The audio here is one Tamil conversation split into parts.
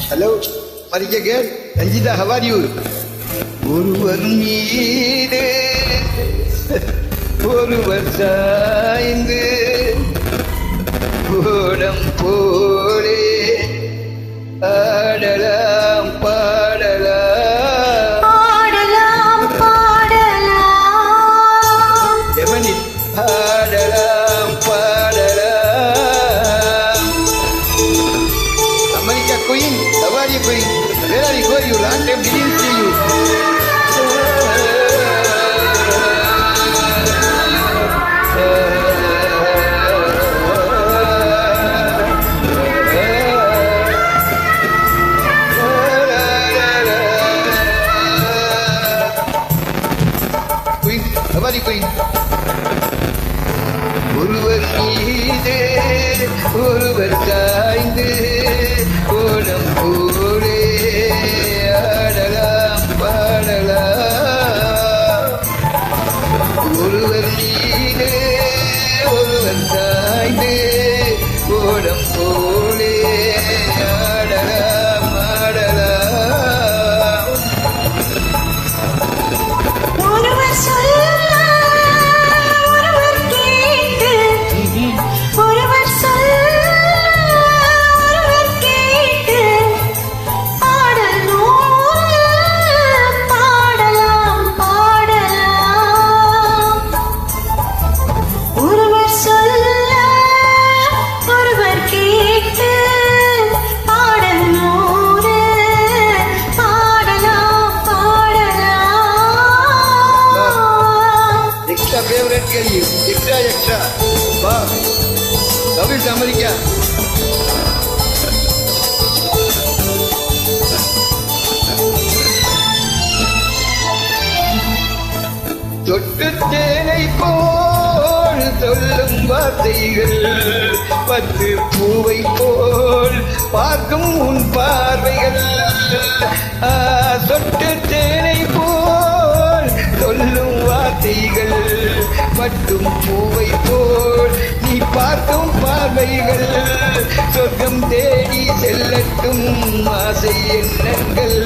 ஹலோ மரிக்க கேள் ரஞ்சிதா, how are you? ஒருவர் மீது ஒருவர் சாய்ந்து கோடம் போலே ஆடலாம் பாடலாம் பாடலாம் பாடலாம் எவனில் ஆடலாம் பாடலாம். America queen, how are you queen? Where are you going? You long time didn't see you. ஒருவர் மீது ஒருவர் சாய்ந்து கோலம் போலே ஆடலாம் பாடலாம். ஒருவர் மீது ஒருவர் சாய்ந்து கோலம் போலே ஆடலாம் ஆடலாம். ஒருவர் சொல்ல ஒருவர் கேட்டு ஒருவர் சொல்ல ஒருவர் கேட்டு பாடல் நூறு பாடலாம் பாடலாம். ஒருவர் சொல்ல ஒருவர் கேட்டு பாடல் நூறு பாடலாம் பாடலாம். Extra favorite girl you. Extra. Wow. How is America? தொட்டு தேனை போல் சொல்லும் வார்த்தைகள், பத்து பூவை போல் பார்க்கும் உன் பார்வைகள். சொட்டு தேனை போல் சொல்லும் வார்த்தைகள், பட்டும் பூவை போல் நீ பார்க்கும் பார்வைகள். சொர்க்கம் தேடி செல்லட்டும் ஆசை எண்ணங்கள்,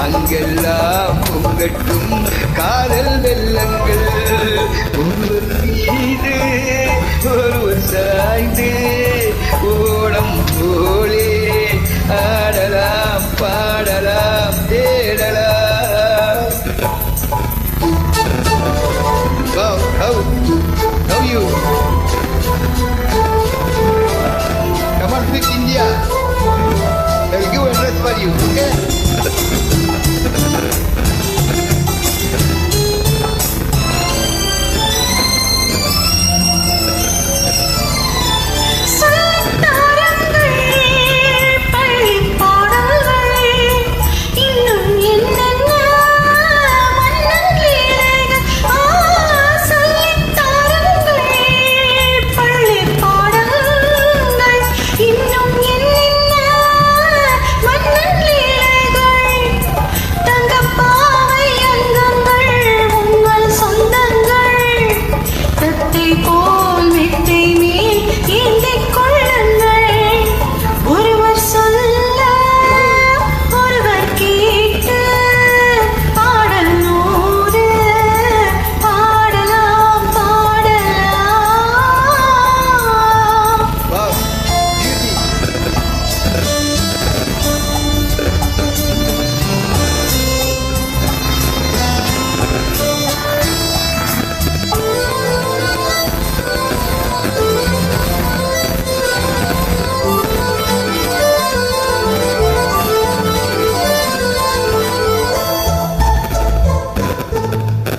அங்கெல்லாம் பொங்கட்டும் காதல் வெள்ளங்கள். ஒருவர் மீது ஒருவர் சாய்ந்து ஓடம் போலே ஆடலாம் பாடலாம் தேடலாம். How you? Come on, speak India. I will give address for you, okay?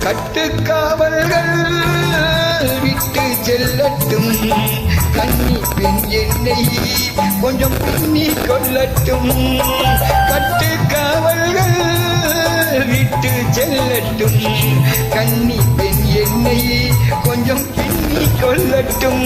கட்டுக்காவல்கள் விட்டு செல்லட்டும், கன்னி பெண் என்னை கொஞ்சம் பின்னி கொள்ளட்டும். கட்டுக்காவல்கள் விட்டு செல்லட்டும், கன்னி பெண் என்னை கொஞ்சம் பின்னி கொள்ளட்டும்.